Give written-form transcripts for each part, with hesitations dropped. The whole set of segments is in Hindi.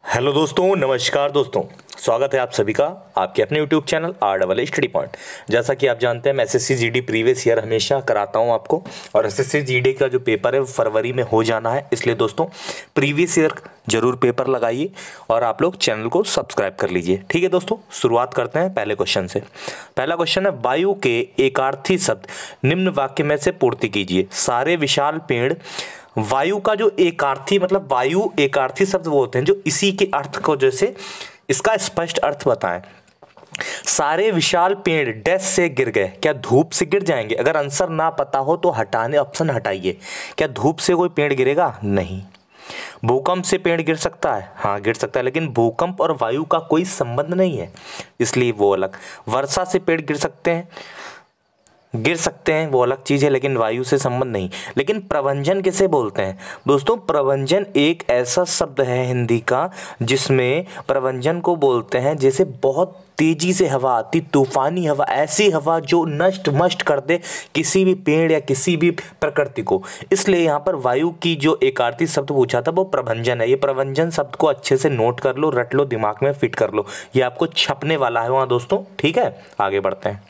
हेलो दोस्तों, नमस्कार दोस्तों। स्वागत है आप सभी का आपके अपने YouTube channel RSS study point. जैसा कि आप जानते हैं मैं एसएससी जीडी प्रीवियस ईयर हमेशा कराता हूं आपको, और एसएससी जीडी का जो पेपर है वो फरवरी में हो जाना है। इसलिए दोस्तों प्रीवियस ईयर जरूर पेपर लगाइए और आप लोग चैनल को सब्सक्राइब कर लीजिए। ठीक है दोस्तों, शुरुआत करते हैं पहले क्वेश्चन से। पहला क्वेश्चन है, वायु के एकार्थी शब्द निम्न वाक्य में से पूर्ति कीजिए। सारे विशाल पेड़। वायु का जो एकार्थी मतलब वायु एकार्थी शब्द वो होते हैं जो इसी के अर्थ को जैसे इसका स्पष्ट अर्थ बताएं। सारे विशाल पेड़ डैश से गिर गए, क्या धूप से गिर जाएंगे? अगर आंसर ना पता हो तो हटाने ऑप्शन हटाइए। क्या धूप से कोई पेड़ गिरेगा? नहीं। भूकंप से पेड़ गिर सकता है? हाँ गिर सकता है, लेकिन भूकंप और वायु का कोई संबंध नहीं है, इसलिए वो अलग। वर्षा से पेड़ गिर सकते हैं, वो अलग चीज़ है, लेकिन वायु से संबंध नहीं। लेकिन प्रभंजन किसे बोलते हैं दोस्तों? प्रभंजन एक ऐसा शब्द है हिंदी का जिसमें प्रभंजन को बोलते हैं जैसे बहुत तेजी से हवा आती, तूफानी हवा, ऐसी हवा जो नष्ट मष्ट कर दे किसी भी पेड़ या किसी भी प्रकृति को। इसलिए यहाँ पर वायु की जो एकार्थी शब्द पूछा था वो प्रभंजन है। ये प्रभंजन शब्द को अच्छे से नोट कर लो, रट लो, दिमाग में फिट कर लो, ये आपको छपने वाला है वहाँ दोस्तों। ठीक है, आगे बढ़ते हैं।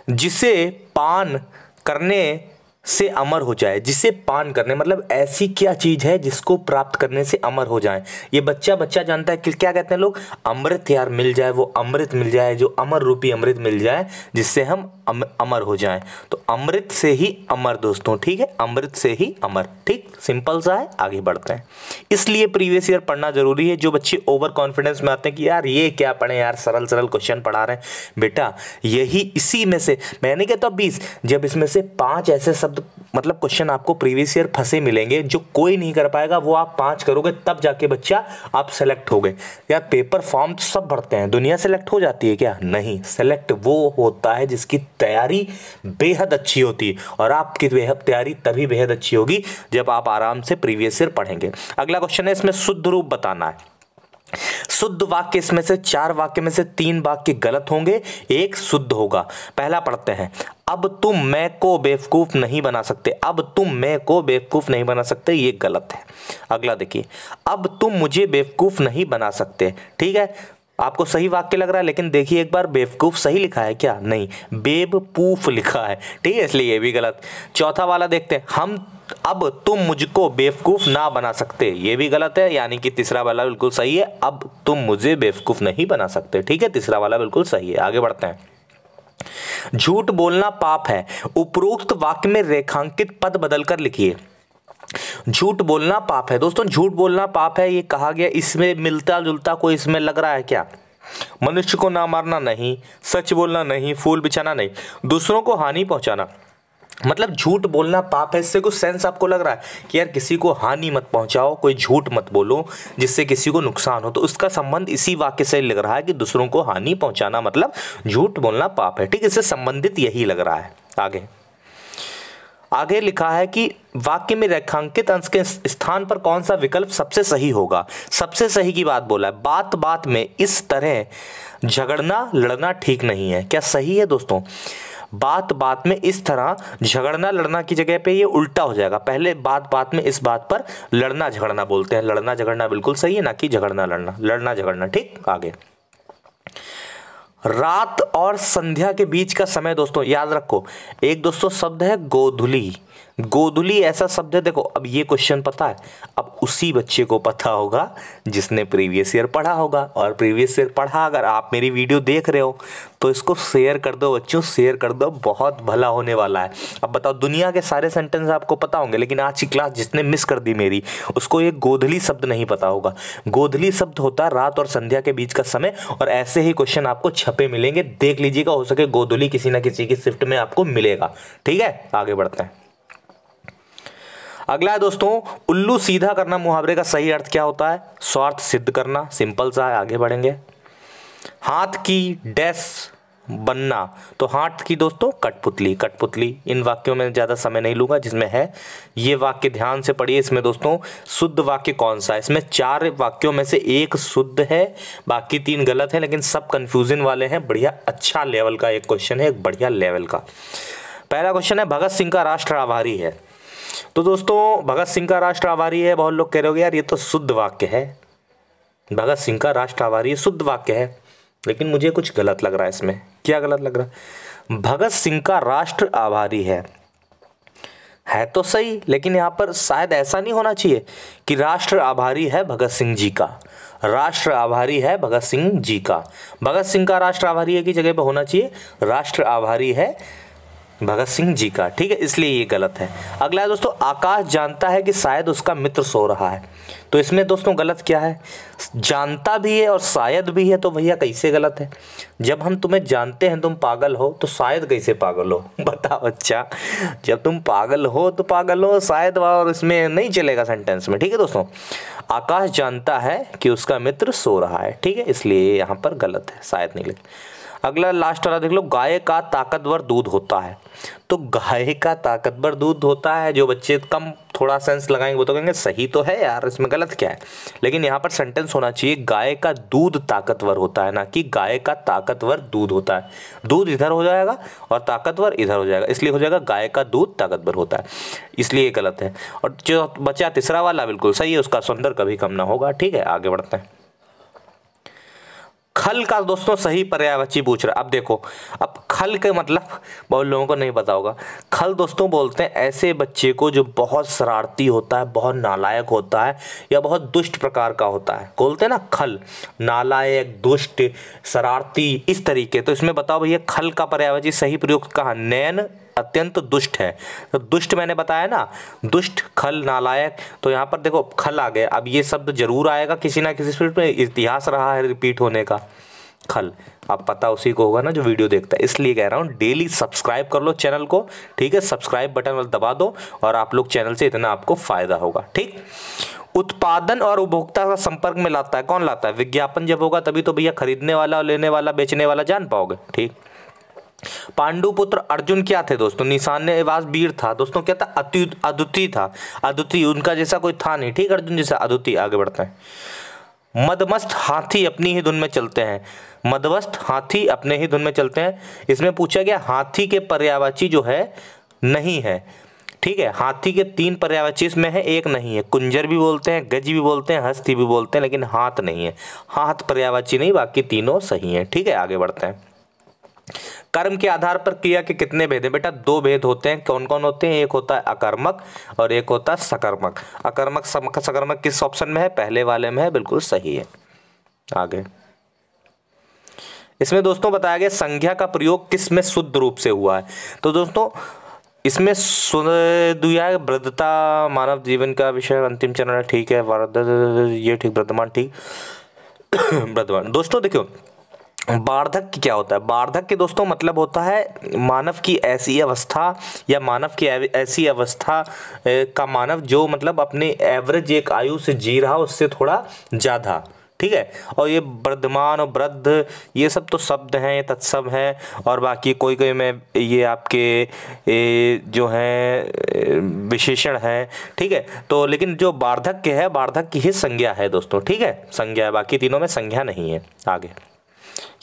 जिसे पान करने से अमर हो जाए। जिसे पान करने मतलब ऐसी क्या चीज है जिसको प्राप्त करने से अमर हो जाए। ये बच्चा जानता है कि क्या कहते हैं लोग? अमृत यार मिल जाए, वो अमृत मिल जाए, जो अमर रूपी अमृत मिल जाए जिससे हम अमर हो जाएं। तो अमृत से ही अमर दोस्तों। ठीक है, अमृत से ही अमर। ठीक, सिंपल सा है, आगे बढ़ते हैं। इसलिए प्रीवियस ईयर पढ़ना जरूरी है। जो बच्चे ओवर कॉन्फिडेंस में आते हैं कि यार ये क्या पढ़े यार, सरल सरल क्वेश्चन पढ़ा रहे हैं, बेटा यही इसी में से मैंने कहता 20, जब इसमें से 5 ऐसे शब्द मतलब क्वेश्चन आपको प्रीवियस ईयर फंसे मिलेंगे जो कोई नहीं कर पाएगा, वो आप 5 करोगे तब जाके बच्चा आप सेलेक्ट हो गए। यार पेपर फॉर्म तो सब भरते हैं, दुनिया सेलेक्ट हो जाती है क्या? नहीं, सेलेक्ट वो होता है जिसकी तैयारी बेहद अच्छी होती है, और आपकी तैयारी तभी बेहद अच्छी होगी जब आप आराम से प्रीवियस ईयर पढ़ेंगे। अगला क्वेश्चन है, इसमें शुद्ध रूप बताना है। शुद्ध वाक्य इसमें से 4 वाक्य में से 3 वाक्य गलत होंगे, 1 शुद्ध होगा। पहला पढ़ते हैं, अब तुम मैं को बेवकूफ नहीं बना सकते। अब तुम मैं को बेवकूफ नहीं बना सकते, ये गलत है। अगला देखिए, अब तुम मुझे बेवकूफ नहीं बना सकते। ठीक है, आपको सही वाक्य लग रहा है, लेकिन देखिए एक बार, बेवकूफ सही लिखा है क्या? नहीं, बेवकूफ लिखा है। ठीक है, इसलिए ये भी गलत। चौथा वाला देखते हैं, अब तुम मुझको बेवकूफ ना बना सकते, ये भी गलत है, यानी कि तीसरा वाला बिल्कुल सही है। अब तुम मुझे बेवकूफ नहीं बना सकते। ठीक है, तीसरा वाला बिल्कुल सही है। आगे बढ़ते हैं। झूठ बोलना पाप है। उपरोक्त वाक्य में रेखांकित पद बदलकर लिखिए। झूठ बोलना पाप है दोस्तों, झूठ बोलना पाप है ये कहा गया, इसमें मिलता जुलता कोई इसमें लग रहा है क्या? मनुष्य को ना मारना नहीं, सच बोलना नहीं, फूल बिछाना नहीं, दूसरों को हानि पहुंचाना, मतलब झूठ बोलना पाप है। इससे कुछ सेंस आपको लग रहा है कि यार किसी को हानि मत पहुंचाओ, कोई झूठ मत बोलो जिससे किसी को नुकसान हो, तो उसका संबंध इसी वाक्य से लग रहा है कि दूसरों को हानि पहुंचाना मतलब झूठ बोलना पाप है। ठीक, इससे संबंधित यही लग रहा है। आगे लिखा है कि वाक्य में रेखांकित अंश के स्थान पर कौन सा विकल्प सबसे सही होगा। सबसे सही की बात बोला है, बात बात में इस तरह झगड़ना लड़ना ठीक नहीं है। क्या सही है दोस्तों? बात बात में इस तरह झगड़ना लड़ना की जगह पे ये उल्टा हो जाएगा। पहले बात बात में इस बात पर लड़ना झगड़ना बोलते हैं। लड़ना झगड़ना बिल्कुल सही है, ना कि झगड़ना लड़ना, लड़ना झगड़ना। ठीक, आगे। रात और संध्या के बीच का समय दोस्तों याद रखो। एक दोस्तों शब्द है गोधुली। गोधुली ऐसा शब्द है, देखो अब ये क्वेश्चन पता है, अब उसी बच्चे को पता होगा जिसने प्रीवियस ईयर पढ़ा होगा। और प्रीवियस ईयर पढ़ा, अगर आप मेरी वीडियो देख रहे हो तो इसको शेयर कर दो बच्चों, शेयर कर दो, बहुत भला होने वाला है। अब बताओ, दुनिया के सारे सेंटेंस आपको पता होंगे, लेकिन आज की क्लास जिसने मिस कर दी मेरी, उसको ये गोधुली शब्द नहीं पता होगा। गोधुली शब्द होता है रात और संध्या के बीच का समय, और ऐसे ही क्वेश्चन आपको छपे मिलेंगे, देख लीजिएगा, हो सके गोधुली किसी ना किसी की शिफ्ट में आपको मिलेगा। ठीक है, आगे बढ़ते हैं। अगला है दोस्तों, उल्लू सीधा करना मुहावरे का सही अर्थ क्या होता है? स्वार्थ सिद्ध करना, सिंपल सा है, आगे बढ़ेंगे। हाथ की डैश बनना, तो हाथ की दोस्तों कठपुतली, कठपुतली। इन वाक्यों में ज़्यादा समय नहीं लूँगा, जिसमें है ये वाक्य ध्यान से पढ़िए। इसमें दोस्तों शुद्ध वाक्य कौन सा है? इसमें 4 वाक्यों में से 1 शुद्ध है, बाकी 3 गलत है, लेकिन सब कंफ्यूजन वाले हैं। बढ़िया अच्छा लेवल का एक क्वेश्चन है, एक बढ़िया लेवल का। पहला क्वेश्चन है, भगत सिंह का राष्ट्र आभारी है। तो दोस्तों भगत सिंह का राष्ट्र आभारी है, बहुत लोग कह रहे हो यार ये तो शुद्ध वाक्य है, भगत सिंह का राष्ट्र आभारी है, शुद्ध वाक्य है, लेकिन मुझे कुछ गलत लग रहा है इसमें। क्या गलत लग रहा है? भगत सिंह का राष्ट्र आभारी है तो सही, लेकिन यहाँ पर शायद ऐसा नहीं होना चाहिए कि राष्ट्र आभारी है भगत सिंह जी का। राष्ट्र आभारी है भगत सिंह जी का। भगत सिंह का राष्ट्र आभारी है की जगह पे होना चाहिए राष्ट्र आभारी है भगत सिंह जी का। ठीक है, इसलिए ये गलत है। अगला है दोस्तों, आकाश जानता है कि शायद उसका मित्र सो रहा है। तो इसमें दोस्तों गलत क्या है? जानता भी है और शायद भी है, तो भैया कैसे गलत है? जब हम तुम्हें जानते हैं तुम पागल हो, तो शायद कैसे पागल हो? बताओ अच्छा, जब तुम पागल हो तो पागल हो, शायद और इसमें नहीं चलेगा सेंटेंस में। ठीक है दोस्तों, आकाश जानता है कि उसका मित्र सो रहा है। ठीक है, इसलिए यहाँ पर गलत है, शायद नहीं लिख। अगला लास्ट वाला देख लो, गाय का ताकतवर दूध होता है। तो गाय का ताकतवर दूध होता है, जो बच्चे कम थोड़ा सेंस लगाएंगे वो तो कहेंगे सही तो है यार, इसमें गलत क्या है? लेकिन यहाँ पर सेंटेंस होना चाहिए गाय का दूध ताकतवर होता है, ना कि गाय का ताकतवर दूध होता है। दूध इधर हो जाएगा और ताकतवर इधर हो जाएगा, इसलिए हो जाएगा गाय का दूध ताकतवर होता है, इसलिए ये गलत है। और जो बचा तीसरा वाला बिल्कुल सही है, उसका सौंदर्य कभी कम ना होगा। ठीक है, आगे बढ़ते हैं। खल का दोस्तों सही पर्यायवाची पूछ रहा है। अब देखो, अब खल के मतलब बहुत लोगों को नहीं पता होगा। खल दोस्तों बोलते हैं ऐसे बच्चे को जो बहुत शरारती होता है, बहुत नालायक होता है, या बहुत दुष्ट प्रकार का होता है। बोलते हैं ना खल, नालायक, दुष्ट, शरारती, इस तरीके। तो इसमें बताओ भैया खल का पर्यायवाची सही प्रयोग कहाँ? नयन अत्यंत दुष्ट है। तो दुष्ट मैंने बताया ना, दुष्ट, खल, नालायक। तो यहाँ पर देखो खल आ गया। अब ये शब्द जरूर आएगा किसी ना किसी स्पीड में, इतिहास रहा है रिपीट होने का। खल अब पता उसी को होगा ना जो वीडियो देखता है, इसलिए कह रहा हूँ डेली सब्सक्राइब कर लो चैनल को। ठीक है, सब्सक्राइब बटन दबा दो और आप लोग चैनल से इतना आपको फायदा होगा। ठीक, उत्पादन और उपभोक्ता का संपर्क में लाता है, कौन लाता है? विज्ञापन जब होगा तभी तो भैया खरीदने वाला और लेने वाला, बेचने वाला जान पाओगे। ठीक, पांडुपुत्र अर्जुन क्या थे दोस्तों? निशानेबाज वीर था दोस्तों। क्या था? अद्वितीय था। अद्वितीय, उनका जैसा कोई था नहीं। ठीक, अर्जुन जैसा अद्वितीय। आगे बढ़ते हैं। मदमस्त हाथी अपनी ही धुन में चलते हैं। मदमस्त हाथी अपने ही धुन में चलते हैं। इसमें पूछा गया हाथी के पर्यायवाची जो है नहीं है। ठीक है, हाथी के 3 पर्यायवाची इसमें है, एक नहीं है। कुंजर भी बोलते हैं, गज भी बोलते हैं, हस्ती भी बोलते हैं, लेकिन हाथ नहीं है। हाथ पर्यायवाची नहीं, बाकी तीनों सही हैं। ठीक है, आगे बढ़ते हैं। कर्म के आधार पर क्रिया के कितने भेद हैं? बेटा 2 भेद होते हैं। कौन कौन होते हैं? एक होता है अकर्मक और एक होता है सकर्मक। अकर्मक सकर्मक किस ऑप्शन में है? पहले वाले में है, बिल्कुल सही है। आगे इसमें दोस्तों बताया गया संज्ञा का प्रयोग किस में शुद्ध रूप से हुआ है। तो दोस्तों इसमें दिया है वृद्धता मानव जीवन का विषय अंतिम चरण है। ठीक है, ये ठीक, वर्तमान ठीक, वर्तमान। दोस्तों देखो वार्धक्य क्या होता है? वार्धक्य दोस्तों मतलब होता है मानव की ऐसी अवस्था, या मानव की ऐसी अवस्था का मानव जो मतलब अपने एवरेज एक आयु से जी रहा उससे थोड़ा ज़्यादा। ठीक है, और ये वर्धमान और वृद्ध ये सब तो शब्द हैं, ये तत्सम हैं, और बाकी कोई कोई में ये आपके जो हैं विशेषण हैं। ठीक है, तो लेकिन जो वार्धक्य है, वार्धक्य ही संज्ञा है दोस्तों। ठीक है, संज्ञा है, बाकी तीनों में संज्ञा नहीं है। आगे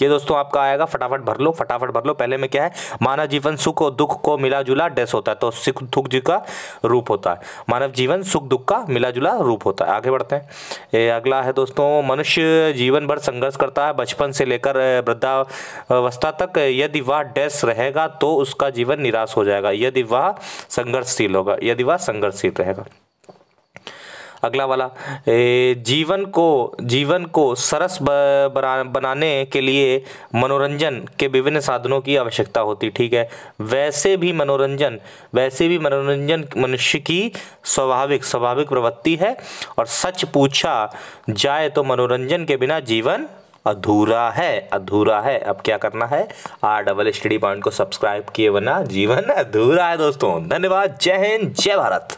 ये दोस्तों आपका आएगा, फटाफट भर लो, फटाफट भर लो। पहले में क्या है? मानव जीवन सुख और दुख को मिला जुला डैश होता है, तो सुख दुख जी का रूप होता है। मानव जीवन सुख दुख का मिला जुला रूप होता है। आगे बढ़ते हैं। अगला है दोस्तों, मनुष्य जीवन भर संघर्ष करता है, बचपन से लेकर वृद्धावस्था तक। यदि वह डैश रहेगा तो उसका जीवन निराश हो जाएगा, यदि वह संघर्षशील होगा, यदि वह संघर्षशील रहेगा। अगला वाला, जीवन को सरस बनाने के लिए मनोरंजन के विभिन्न साधनों की आवश्यकता होती। ठीक है, वैसे भी मनोरंजन मनुष्य की स्वाभाविक प्रवृत्ति है, और सच पूछा जाए तो मनोरंजन के बिना जीवन अधूरा है। अब क्या करना है? RSS स्टडी पॉइंट को सब्सक्राइब किए बिना जीवन अधूरा है दोस्तों। धन्यवाद, जय हिंद, जय भारत।